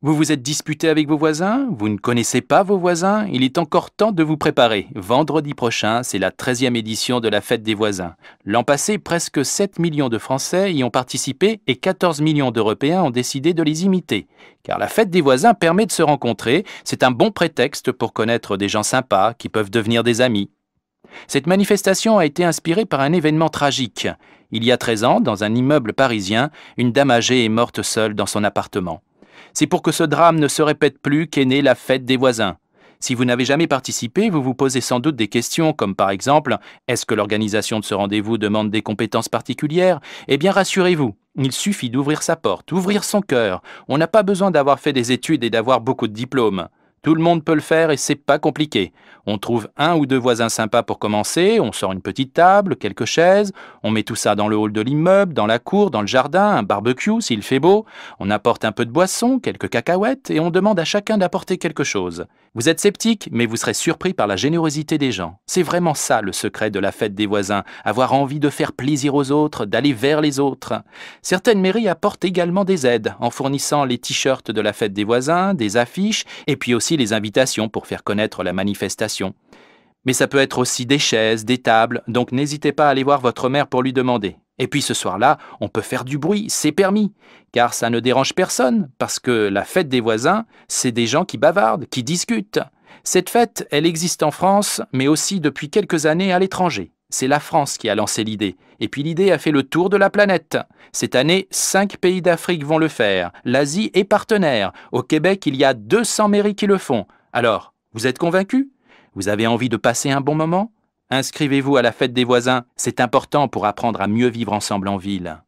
Vous vous êtes disputé avec vos voisins? Vous ne connaissez pas vos voisins? Il est encore temps de vous préparer. Vendredi prochain, c'est la 13e édition de la Fête des voisins. L'an passé, presque 7 millions de Français y ont participé et 14 millions d'Européens ont décidé de les imiter. Car la Fête des voisins permet de se rencontrer, c'est un bon prétexte pour connaître des gens sympas qui peuvent devenir des amis. Cette manifestation a été inspirée par un événement tragique. Il y a 13 ans, dans un immeuble parisien, une dame âgée est morte seule dans son appartement. C'est pour que ce drame ne se répète plus qu'est née la fête des voisins. Si vous n'avez jamais participé, vous vous posez sans doute des questions comme par exemple, est-ce que l'organisation de ce rendez-vous demande des compétences particulières? Eh bien rassurez-vous, il suffit d'ouvrir sa porte, ouvrir son cœur. On n'a pas besoin d'avoir fait des études et d'avoir beaucoup de diplômes. Tout le monde peut le faire et c'est pas compliqué. On trouve un ou deux voisins sympas pour commencer, on sort une petite table, quelques chaises, on met tout ça dans le hall de l'immeuble, dans la cour, dans le jardin, un barbecue s'il fait beau, on apporte un peu de boisson, quelques cacahuètes et on demande à chacun d'apporter quelque chose. Vous êtes sceptique, mais vous serez surpris par la générosité des gens. C'est vraiment ça le secret de la fête des voisins, avoir envie de faire plaisir aux autres, d'aller vers les autres. Certaines mairies apportent également des aides en fournissant les t-shirts de la fête des voisins, des affiches et puis aussi les invitations pour faire connaître la manifestation. Mais ça peut être aussi des chaises, des tables, donc n'hésitez pas à aller voir votre mère pour lui demander. Et puis ce soir-là, on peut faire du bruit, c'est permis, car ça ne dérange personne, parce que la fête des voisins, c'est des gens qui bavardent, qui discutent. Cette fête, elle existe en France, mais aussi depuis quelques années à l'étranger. C'est la France qui a lancé l'idée. Et puis l'idée a fait le tour de la planète. Cette année, 5 pays d'Afrique vont le faire. L'Asie est partenaire. Au Québec, il y a 200 mairies qui le font. Alors, vous êtes convaincus? Vous avez envie de passer un bon moment? Inscrivez-vous à la fête des voisins, c'est important pour apprendre à mieux vivre ensemble en ville.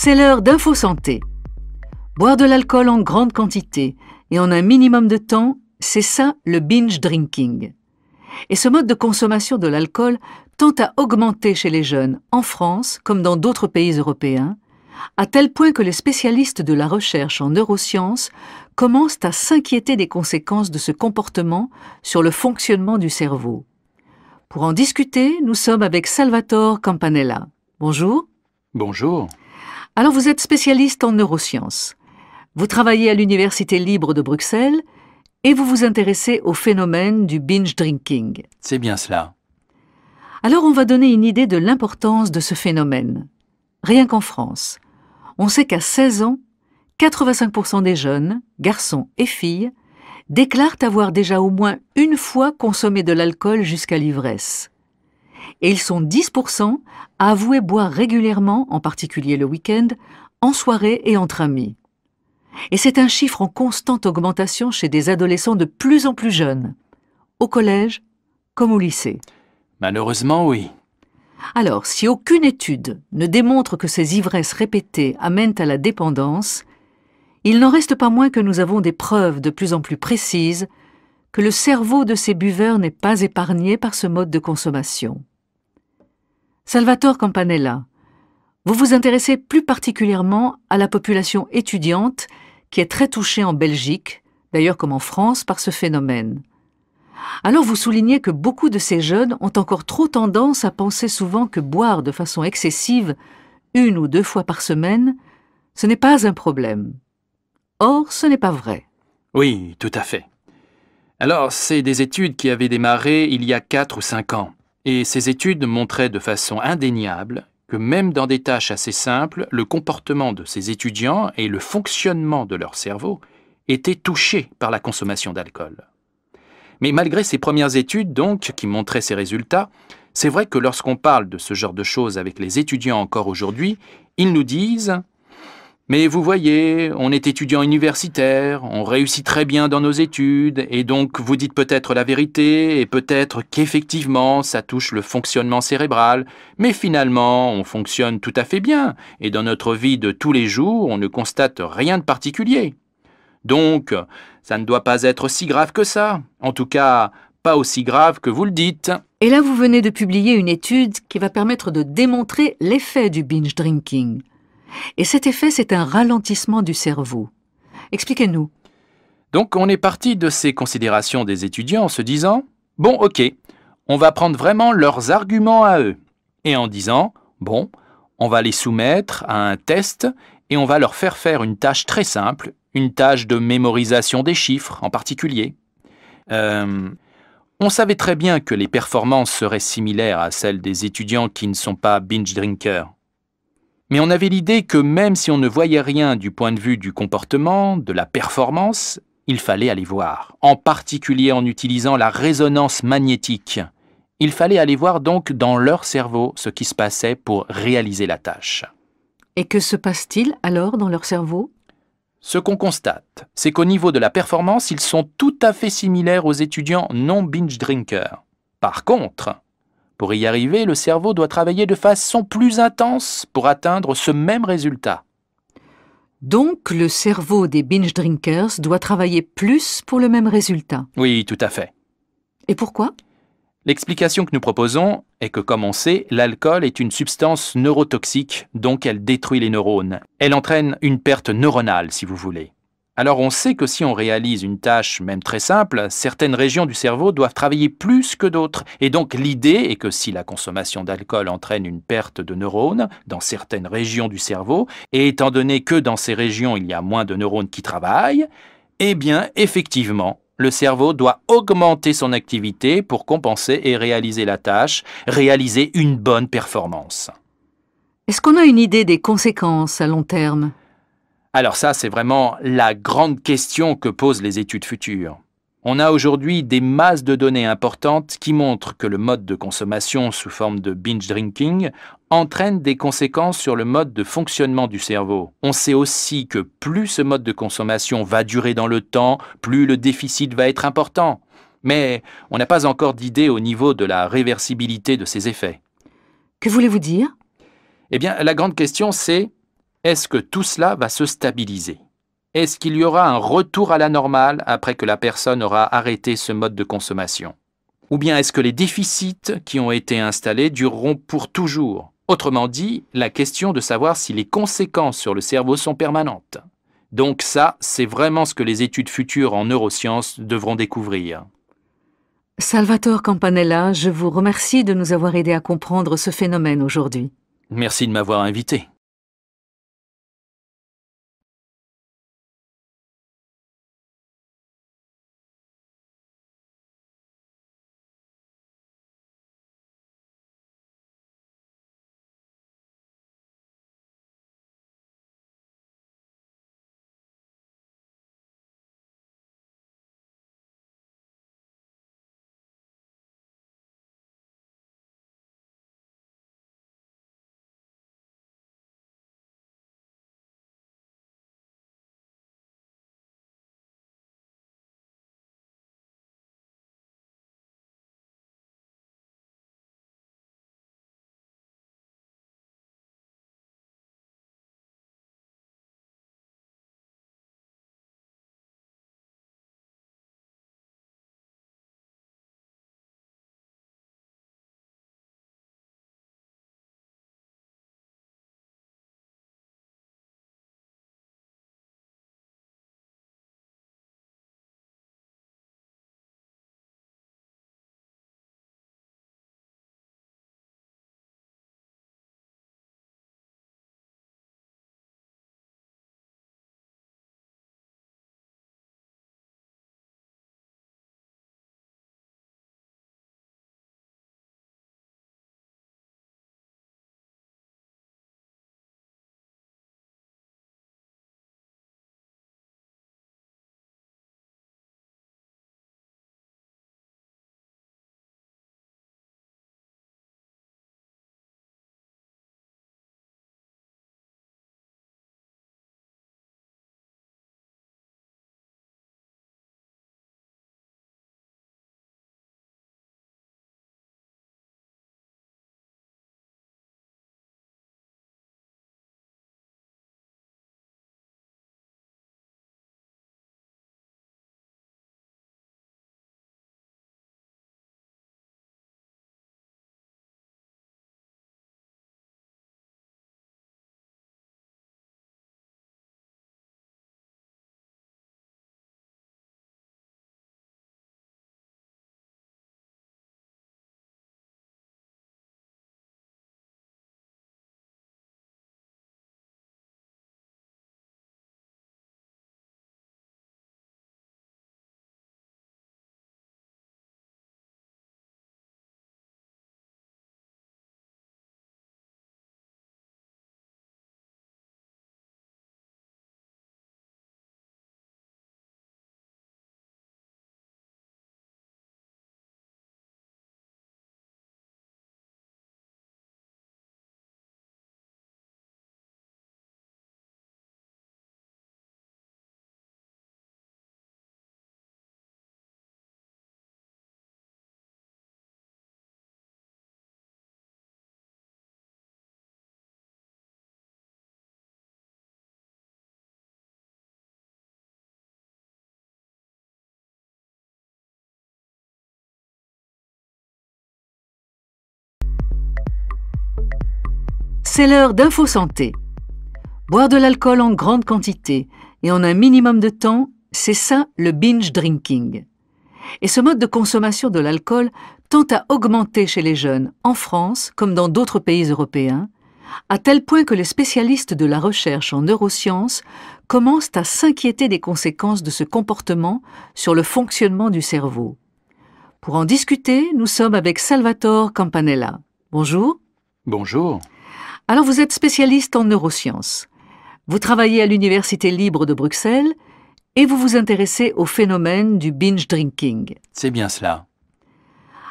C'est l'heure d'Info Santé. Boire de l'alcool en grande quantité et en un minimum de temps, c'est ça le binge drinking. Et ce mode de consommation de l'alcool tend à augmenter chez les jeunes, en France comme dans d'autres pays européens, à tel point que les spécialistes de la recherche en neurosciences commencent à s'inquiéter des conséquences de ce comportement sur le fonctionnement du cerveau. Pour en discuter, nous sommes avec Salvatore Campanella. Bonjour. Bonjour. Alors vous êtes spécialiste en neurosciences. Vous travaillez à l'Université libre de Bruxelles et vous vous intéressez au phénomène du binge drinking. C'est bien cela. Alors on va donner une idée de l'importance de ce phénomène. Rien qu'en France, on sait qu'à 16 ans, 85% des jeunes, garçons et filles, déclarent avoir déjà au moins une fois consommé de l'alcool jusqu'à l'ivresse. Et ils sont 10% à avouer boire régulièrement, en particulier le week-end, en soirée et entre amis. Et c'est un chiffre en constante augmentation chez des adolescents de plus en plus jeunes, au collège comme au lycée. Malheureusement, oui. Alors, si aucune étude ne démontre que ces ivresses répétées amènent à la dépendance, il n'en reste pas moins que nous avons des preuves de plus en plus précises que le cerveau de ces buveurs n'est pas épargné par ce mode de consommation. Salvatore Campanella, vous vous intéressez plus particulièrement à la population étudiante qui est très touchée en Belgique, d'ailleurs comme en France, par ce phénomène. Alors vous soulignez que beaucoup de ces jeunes ont encore trop tendance à penser souvent que boire de façon excessive, 1 ou 2 fois par semaine, ce n'est pas un problème. Or, ce n'est pas vrai. Oui, tout à fait. Alors, c'est des études qui avaient démarré il y a 4 ou 5 ans. Et ces études montraient de façon indéniable que même dans des tâches assez simples, le comportement de ces étudiants et le fonctionnement de leur cerveau étaient touchés par la consommation d'alcool. Mais malgré ces premières études, donc, qui montraient ces résultats, c'est vrai que lorsqu'on parle de ce genre de choses avec les étudiants encore aujourd'hui, ils nous disent « Mais vous voyez, on est étudiant universitaire, on réussit très bien dans nos études, et donc vous dites peut-être la vérité, et peut-être qu'effectivement ça touche le fonctionnement cérébral, mais finalement on fonctionne tout à fait bien, et dans notre vie de tous les jours, on ne constate rien de particulier. Donc, ça ne doit pas être si grave que ça. En tout cas, pas aussi grave que vous le dites. » Et là, vous venez de publier une étude qui va permettre de démontrer l'effet du binge drinking. Et cet effet, c'est un ralentissement du cerveau. Expliquez-nous. Donc, on est parti de ces considérations des étudiants en se disant « Bon, ok, on va prendre vraiment leurs arguments à eux. » Et en disant « Bon, on va les soumettre à un test et on va leur faire faire une tâche très simple, une tâche de mémorisation des chiffres en particulier. On savait très bien que les performances seraient similaires à celles des étudiants qui ne sont pas binge drinkers. Mais on avait l'idée que même si on ne voyait rien du point de vue du comportement, de la performance, il fallait aller voir, en particulier en utilisant la résonance magnétique. Il fallait aller voir donc dans leur cerveau ce qui se passait pour réaliser la tâche. Et que se passe-t-il alors dans leur cerveau ? Ce qu'on constate, c'est qu'au niveau de la performance, ils sont tout à fait similaires aux étudiants non binge drinkers. Par contre, pour y arriver, le cerveau doit travailler de façon plus intense pour atteindre ce même résultat. Donc, le cerveau des binge drinkers doit travailler plus pour le même résultat. Oui, tout à fait. Et pourquoi ? L'explication que nous proposons est que, comme on sait, l'alcool est une substance neurotoxique, donc elle détruit les neurones. Elle entraîne une perte neuronale, si vous voulez. Alors on sait que si on réalise une tâche, même très simple, certaines régions du cerveau doivent travailler plus que d'autres. Et donc l'idée est que si la consommation d'alcool entraîne une perte de neurones dans certaines régions du cerveau, et étant donné que dans ces régions il y a moins de neurones qui travaillent, eh bien effectivement, le cerveau doit augmenter son activité pour compenser et réaliser la tâche, réaliser une bonne performance. Est-ce qu'on a une idée des conséquences à long terme ? Alors ça, c'est vraiment la grande question que posent les études futures. On a aujourd'hui des masses de données importantes qui montrent que le mode de consommation sous forme de binge drinking entraîne des conséquences sur le mode de fonctionnement du cerveau. On sait aussi que plus ce mode de consommation va durer dans le temps, plus le déficit va être important. Mais on n'a pas encore d'idée au niveau de la réversibilité de ces effets. Que voulez-vous dire ? Eh bien, la grande question, c'est Est-ce que tout cela va se stabiliser? Est-ce qu'il y aura un retour à la normale après que la personne aura arrêté ce mode de consommation? Ou bien est-ce que les déficits qui ont été installés dureront pour toujours? Autrement dit, la question de savoir si les conséquences sur le cerveau sont permanentes. Donc ça, c'est vraiment ce que les études futures en neurosciences devront découvrir. Salvatore Campanella, je vous remercie de nous avoir aidés à comprendre ce phénomène aujourd'hui. Merci de m'avoir invité. C'est l'heure d'Info Santé. Boire de l'alcool en grande quantité et en un minimum de temps, c'est ça le binge drinking. Et ce mode de consommation de l'alcool tend à augmenter chez les jeunes, en France comme dans d'autres pays européens, à tel point que les spécialistes de la recherche en neurosciences commencent à s'inquiéter des conséquences de ce comportement sur le fonctionnement du cerveau. Pour en discuter, nous sommes avec Salvatore Campanella. Bonjour. Bonjour. Alors vous êtes spécialiste en neurosciences. Vous travaillez à l'Université libre de Bruxelles et vous vous intéressez au phénomène du binge drinking. C'est bien cela.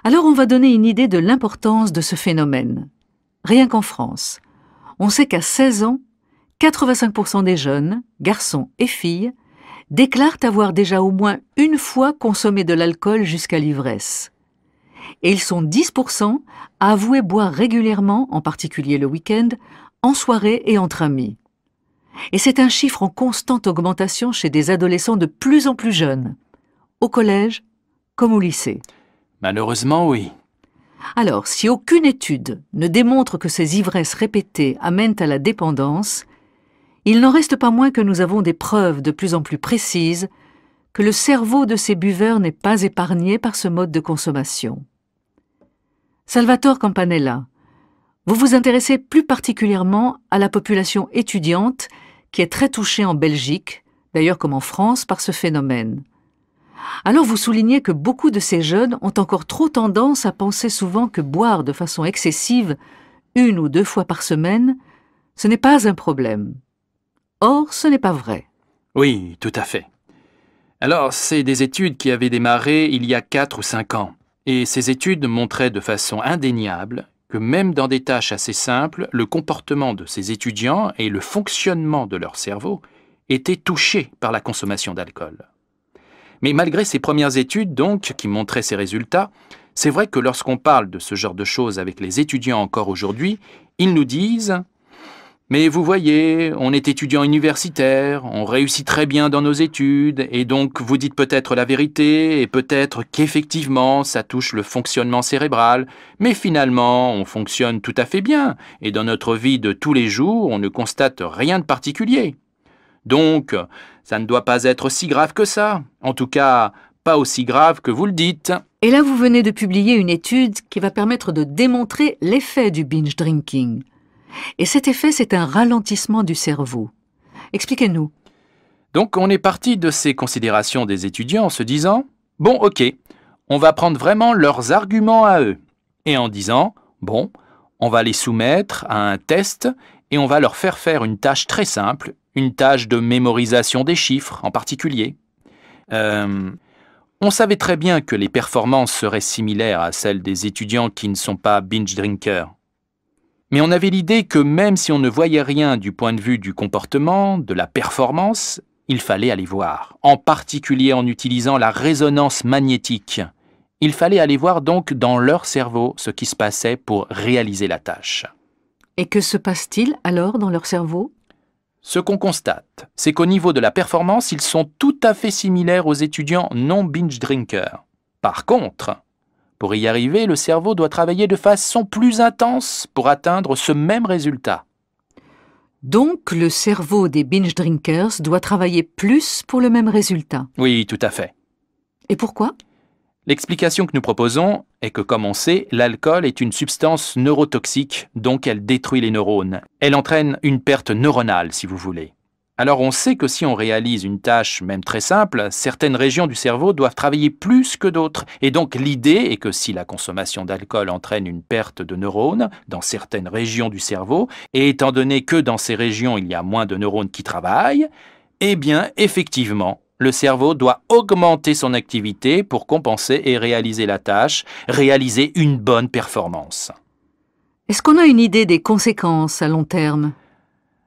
Alors on va donner une idée de l'importance de ce phénomène. Rien qu'en France, on sait qu'à 16 ans, 85% des jeunes, garçons et filles, déclarent avoir déjà au moins une fois consommé de l'alcool jusqu'à l'ivresse. Et ils sont 10% à avouer boire régulièrement, en particulier le week-end, en soirée et entre amis. Et c'est un chiffre en constante augmentation chez des adolescents de plus en plus jeunes, au collège comme au lycée. Malheureusement, oui. Alors, si aucune étude ne démontre que ces ivresses répétées amènent à la dépendance, il n'en reste pas moins que nous avons des preuves de plus en plus précises que le cerveau de ces buveurs n'est pas épargné par ce mode de consommation. Salvatore Campanella, vous vous intéressez plus particulièrement à la population étudiante qui est très touchée en Belgique, d'ailleurs comme en France, par ce phénomène. Alors vous soulignez que beaucoup de ces jeunes ont encore trop tendance à penser souvent que boire de façon excessive, 1 ou 2 fois par semaine, ce n'est pas un problème. Or, ce n'est pas vrai. Oui, tout à fait. Alors, c'est des études qui avaient démarré il y a 4 ou 5 ans. Et ces études montraient de façon indéniable que même dans des tâches assez simples, le comportement de ces étudiants et le fonctionnement de leur cerveau étaient touchés par la consommation d'alcool. Mais malgré ces premières études, donc, qui montraient ces résultats, c'est vrai que lorsqu'on parle de ce genre de choses avec les étudiants encore aujourd'hui, ils nous disent « Mais vous voyez, on est étudiant universitaire, on réussit très bien dans nos études, et donc vous dites peut-être la vérité, et peut-être qu'effectivement ça touche le fonctionnement cérébral, mais finalement on fonctionne tout à fait bien, et dans notre vie de tous les jours, on ne constate rien de particulier. Donc, ça ne doit pas être si grave que ça. En tout cas, pas aussi grave que vous le dites. » Et là, vous venez de publier une étude qui va permettre de démontrer l'effet du binge drinking. Et cet effet, c'est un ralentissement du cerveau. Expliquez-nous. Donc, on est parti de ces considérations des étudiants en se disant « Bon, ok, on va prendre vraiment leurs arguments à eux. » Et en disant « Bon, on va les soumettre à un test et on va leur faire une tâche très simple, une tâche de mémorisation des chiffres en particulier. On savait très bien que les performances seraient similaires à celles des étudiants qui ne sont pas binge drinkers. Mais on avait l'idée que même si on ne voyait rien du point de vue du comportement, de la performance, il fallait aller voir, en particulier en utilisant la résonance magnétique. Il fallait aller voir donc dans leur cerveau ce qui se passait pour réaliser la tâche. Et que se passe-t-il alors dans leur cerveau ? Ce qu'on constate, c'est qu'au niveau de la performance, ils sont tout à fait similaires aux étudiants non binge drinkers. Par contre, pour y arriver, le cerveau doit travailler de façon plus intense pour atteindre ce même résultat. Donc, le cerveau des binge drinkers doit travailler plus pour le même résultat. Oui, tout à fait. Et pourquoi ? L'explication que nous proposons est que, comme on sait, l'alcool est une substance neurotoxique, donc elle détruit les neurones. Elle entraîne une perte neuronale, si vous voulez. Alors on sait que si on réalise une tâche, même très simple, certaines régions du cerveau doivent travailler plus que d'autres. Et donc l'idée est que si la consommation d'alcool entraîne une perte de neurones dans certaines régions du cerveau, et étant donné que dans ces régions il y a moins de neurones qui travaillent, eh bien effectivement, le cerveau doit augmenter son activité pour compenser et réaliser la tâche, réaliser une bonne performance. Est-ce qu'on a une idée des conséquences à long terme ?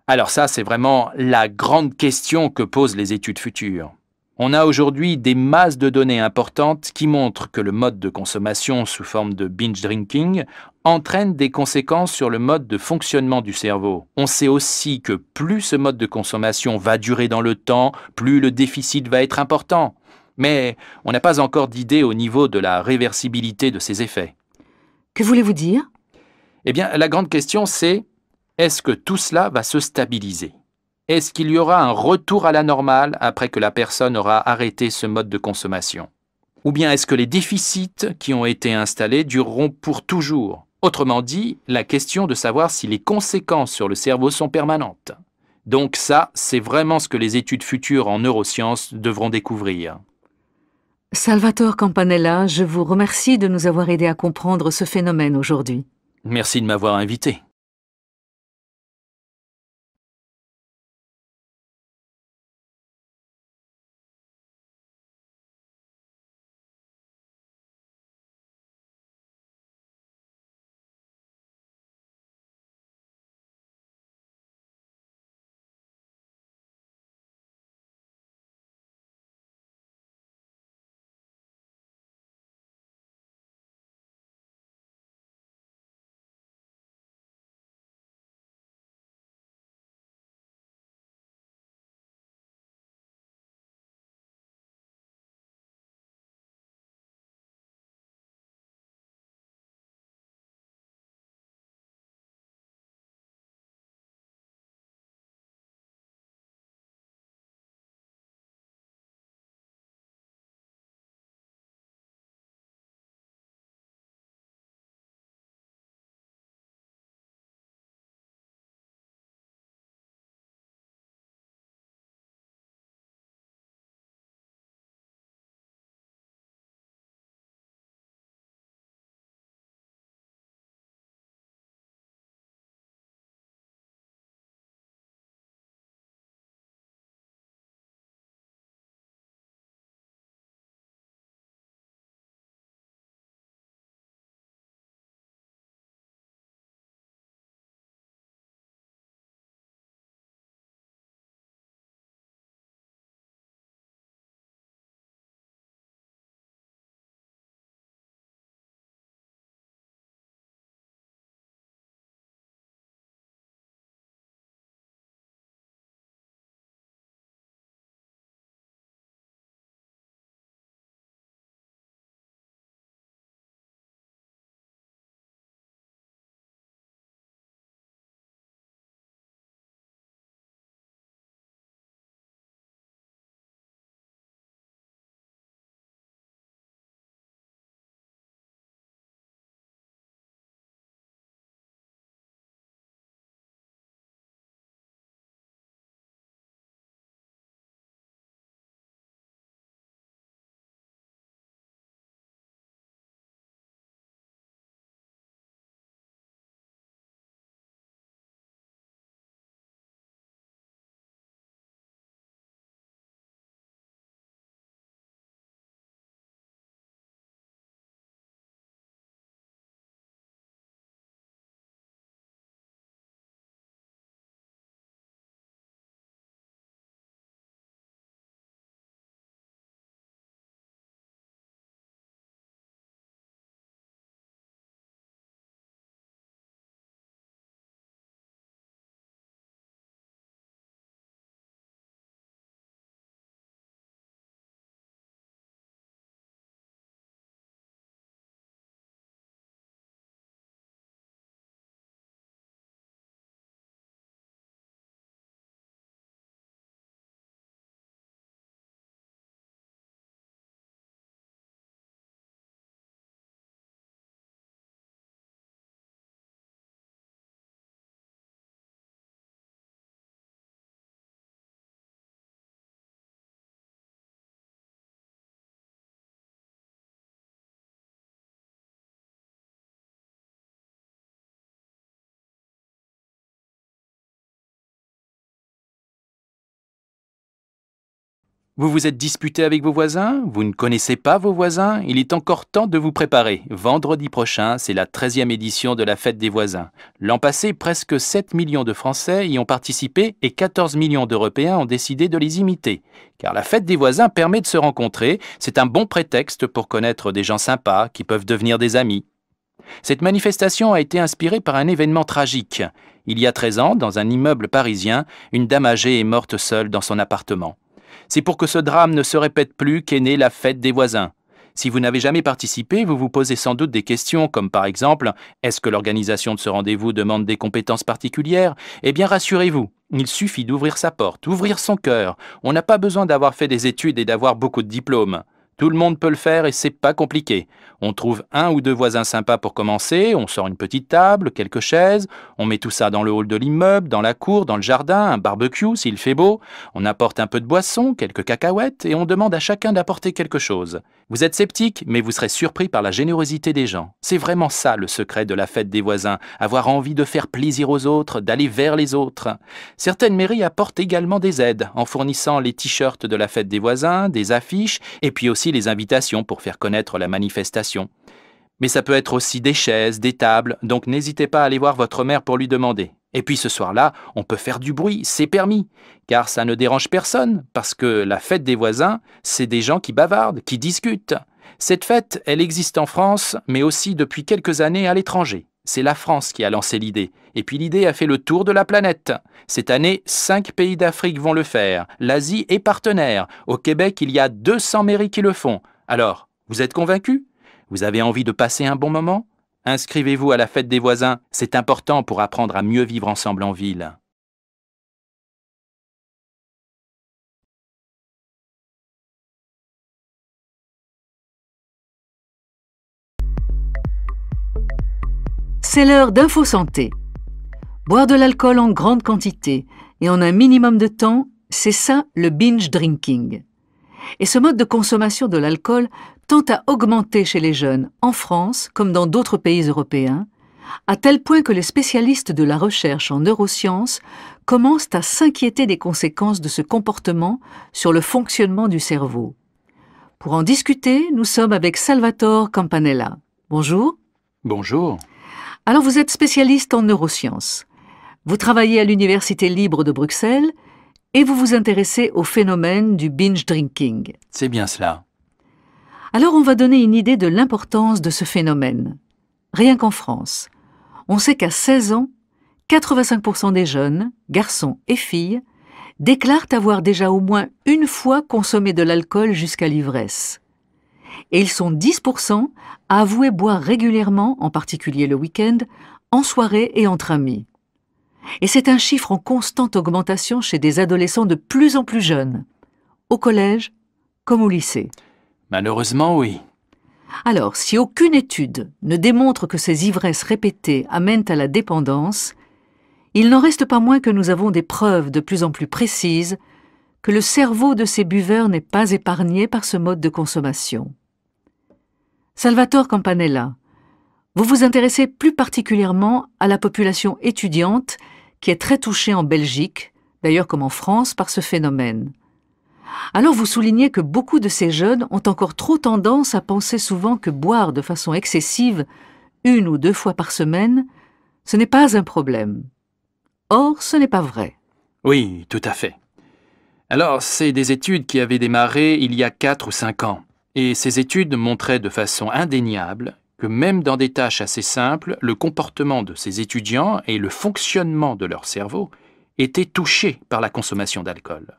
Alors ça, c'est vraiment la grande question que posent les études futures. On a aujourd'hui des masses de données importantes qui montrent que le mode de consommation sous forme de binge drinking entraîne des conséquences sur le mode de fonctionnement du cerveau. On sait aussi que plus ce mode de consommation va durer dans le temps, plus le déficit va être important. Mais on n'a pas encore d'idée au niveau de la réversibilité de ces effets. Que voulez-vous dire ? Eh bien, la grande question c'est, est-ce que tout cela va se stabiliser ? Est-ce qu'il y aura un retour à la normale après que la personne aura arrêté ce mode de consommation ? Ou bien est-ce que les déficits qui ont été installés dureront pour toujours ? Autrement dit, la question de savoir si les conséquences sur le cerveau sont permanentes. Donc ça, c'est vraiment ce que les études futures en neurosciences devront découvrir. Salvatore Campanella, je vous remercie de nous avoir aidés à comprendre ce phénomène aujourd'hui. Merci de m'avoir invité. Vous vous êtes disputé avec vos voisins? Vous ne connaissez pas vos voisins? Il est encore temps de vous préparer. Vendredi prochain, c'est la 13e édition de la fête des voisins. L'an passé, presque 7 millions de Français y ont participé et 14 millions d'Européens ont décidé de les imiter. Car la fête des voisins permet de se rencontrer, c'est un bon prétexte pour connaître des gens sympas qui peuvent devenir des amis. Cette manifestation a été inspirée par un événement tragique. Il y a 13 ans, dans un immeuble parisien, une dame âgée est morte seule dans son appartement. C'est pour que ce drame ne se répète plus qu'est née la fête des voisins. Si vous n'avez jamais participé, vous vous posez sans doute des questions comme par exemple « Est-ce que l'organisation de ce rendez-vous demande des compétences particulières ?» Eh bien rassurez-vous, il suffit d'ouvrir sa porte, ouvrir son cœur. On n'a pas besoin d'avoir fait des études et d'avoir beaucoup de diplômes. Tout le monde peut le faire et c'est pas compliqué. On trouve un ou deux voisins sympas pour commencer, on sort une petite table, quelques chaises, on met tout ça dans le hall de l'immeuble, dans la cour, dans le jardin, un barbecue s'il fait beau, on apporte un peu de boisson, quelques cacahuètes et on demande à chacun d'apporter quelque chose. Vous êtes sceptique, mais vous serez surpris par la générosité des gens. C'est vraiment ça le secret de la fête des voisins, avoir envie de faire plaisir aux autres, d'aller vers les autres. Certaines mairies apportent également des aides en fournissant les t-shirts de la fête des voisins, des affiches et puis aussi les invitations pour faire connaître la manifestation. Mais ça peut être aussi des chaises, des tables, donc n'hésitez pas à aller voir votre maire pour lui demander. Et puis ce soir-là, on peut faire du bruit, c'est permis, car ça ne dérange personne, parce que la fête des voisins, c'est des gens qui bavardent, qui discutent. Cette fête, elle existe en France, mais aussi depuis quelques années à l'étranger. C'est la France qui a lancé l'idée. Et puis l'idée a fait le tour de la planète. Cette année, 5 pays d'Afrique vont le faire. L'Asie est partenaire. Au Québec, il y a 200 mairies qui le font. Alors, vous êtes convaincus? Vous avez envie de passer un bon moment? Inscrivez-vous à la fête des voisins. C'est important pour apprendre à mieux vivre ensemble en ville. C'est l'heure d'Info Santé. Boire de l'alcool en grande quantité et en un minimum de temps, c'est ça le binge drinking. Et ce mode de consommation de l'alcool tend à augmenter chez les jeunes, en France comme dans d'autres pays européens, à tel point que les spécialistes de la recherche en neurosciences commencent à s'inquiéter des conséquences de ce comportement sur le fonctionnement du cerveau. Pour en discuter, nous sommes avec Salvatore Campanella. Bonjour. Bonjour. Alors vous êtes spécialiste en neurosciences. Vous travaillez à l'Université libre de Bruxelles et vous vous intéressez au phénomène du binge drinking. C'est bien cela. Alors on va donner une idée de l'importance de ce phénomène. Rien qu'en France, on sait qu'à 16 ans, 85% des jeunes, garçons et filles, déclarent avoir déjà au moins une fois consommé de l'alcool jusqu'à l'ivresse. Et ils sont 10% à avouer boire régulièrement, en particulier le week-end, en soirée et entre amis. Et c'est un chiffre en constante augmentation chez des adolescents de plus en plus jeunes, au collège comme au lycée. Malheureusement, oui. Alors, si aucune étude ne démontre que ces ivresses répétées amènent à la dépendance, il n'en reste pas moins que nous avons des preuves de plus en plus précises que le cerveau de ces buveurs n'est pas épargné par ce mode de consommation. Salvatore Campanella, vous vous intéressez plus particulièrement à la population étudiante qui est très touchée en Belgique, d'ailleurs comme en France, par ce phénomène. Alors vous soulignez que beaucoup de ces jeunes ont encore trop tendance à penser souvent que boire de façon excessive, 1 ou 2 fois par semaine, ce n'est pas un problème. Or, ce n'est pas vrai. Oui, tout à fait. Alors, c'est des études qui avaient démarré il y a 4 ou 5 ans. Et ces études montraient de façon indéniable que même dans des tâches assez simples, le comportement de ces étudiants et le fonctionnement de leur cerveau étaient touchés par la consommation d'alcool.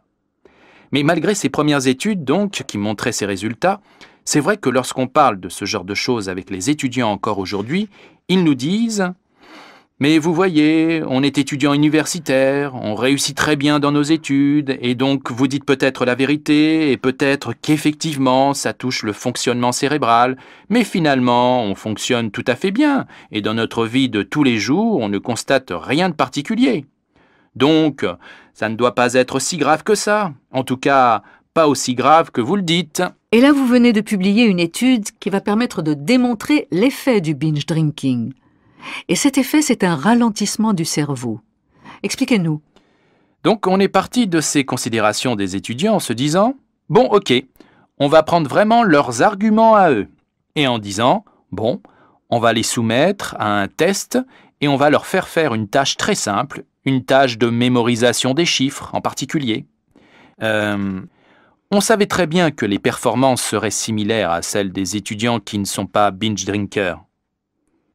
Mais malgré ces premières études, donc, qui montraient ces résultats, c'est vrai que lorsqu'on parle de ce genre de choses avec les étudiants encore aujourd'hui, ils nous disent « Mais vous voyez, on est étudiant universitaire, on réussit très bien dans nos études, et donc vous dites peut-être la vérité, et peut-être qu'effectivement ça touche le fonctionnement cérébral, mais finalement on fonctionne tout à fait bien, et dans notre vie de tous les jours, on ne constate rien de particulier. Donc, ça ne doit pas être si grave que ça. En tout cas, pas aussi grave que vous le dites. » Et là, vous venez de publier une étude qui va permettre de démontrer l'effet du binge drinking. Et cet effet, c'est un ralentissement du cerveau. Expliquez-nous. Donc, on est parti de ces considérations des étudiants en se disant « Bon, ok, on va prendre vraiment leurs arguments à eux. Et en disant, bon, on va les soumettre à un test et on va leur faire une tâche très simple, une tâche de mémorisation des chiffres en particulier. On savait très bien que les performances seraient similaires à celles des étudiants qui ne sont pas binge drinkers.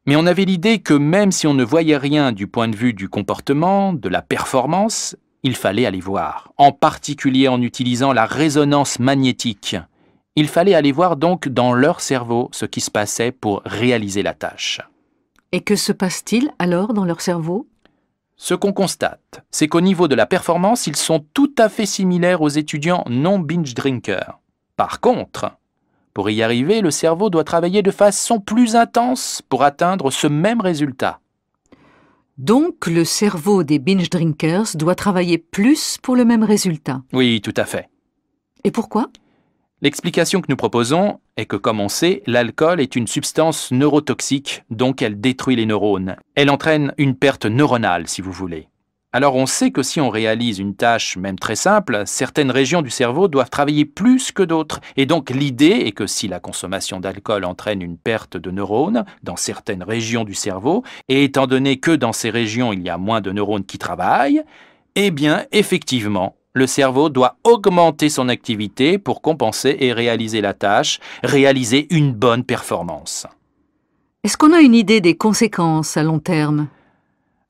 Mais on avait l'idée que même si on ne voyait rien du point de vue du comportement, de la performance, il fallait aller voir, en particulier en utilisant la résonance magnétique. Il fallait aller voir donc dans leur cerveau ce qui se passait pour réaliser la tâche. Et que se passe-t-il alors dans leur cerveau ? Ce qu'on constate, c'est qu'au niveau de la performance, ils sont tout à fait similaires aux étudiants non binge drinkers. Par contre, pour y arriver, le cerveau doit travailler de façon plus intense pour atteindre ce même résultat. Donc, le cerveau des binge drinkers doit travailler plus pour le même résultat. Oui, tout à fait. Et pourquoi ? L'explication que nous proposons est que, comme on sait, l'alcool est une substance neurotoxique, donc elle détruit les neurones. Elle entraîne une perte neuronale, si vous voulez. Alors on sait que si on réalise une tâche, même très simple, certaines régions du cerveau doivent travailler plus que d'autres. Et donc l'idée est que si la consommation d'alcool entraîne une perte de neurones dans certaines régions du cerveau, et étant donné que dans ces régions il y a moins de neurones qui travaillent, eh bien effectivement, le cerveau doit augmenter son activité pour compenser et réaliser la tâche, réaliser une bonne performance. Est-ce qu'on a une idée des conséquences à long terme ?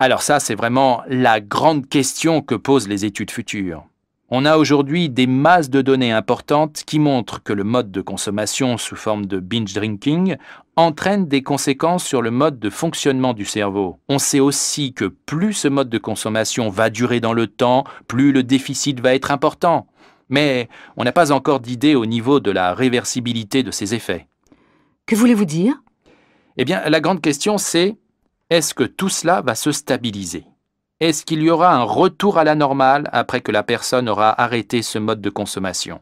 Alors ça, c'est vraiment la grande question que posent les études futures. On a aujourd'hui des masses de données importantes qui montrent que le mode de consommation sous forme de binge drinking entraîne des conséquences sur le mode de fonctionnement du cerveau. On sait aussi que plus ce mode de consommation va durer dans le temps, plus le déficit va être important. Mais on n'a pas encore d'idée au niveau de la réversibilité de ces effets. Que voulez-vous dire ? Eh bien, la grande question c'est, est-ce que tout cela va se stabiliser ? Est-ce qu'il y aura un retour à la normale après que la personne aura arrêté ce mode de consommation ?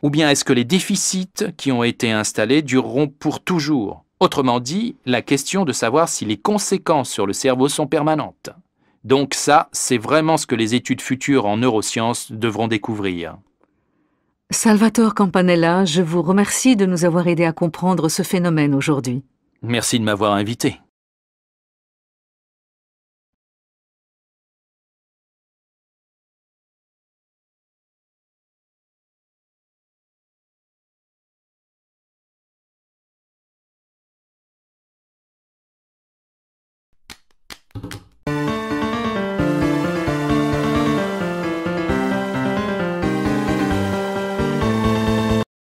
Ou bien est-ce que les déficits qui ont été installés dureront pour toujours ? Autrement dit, la question de savoir si les conséquences sur le cerveau sont permanentes. Donc ça, c'est vraiment ce que les études futures en neurosciences devront découvrir. Salvatore Campanella, je vous remercie de nous avoir aidés à comprendre ce phénomène aujourd'hui. Merci de m'avoir invité.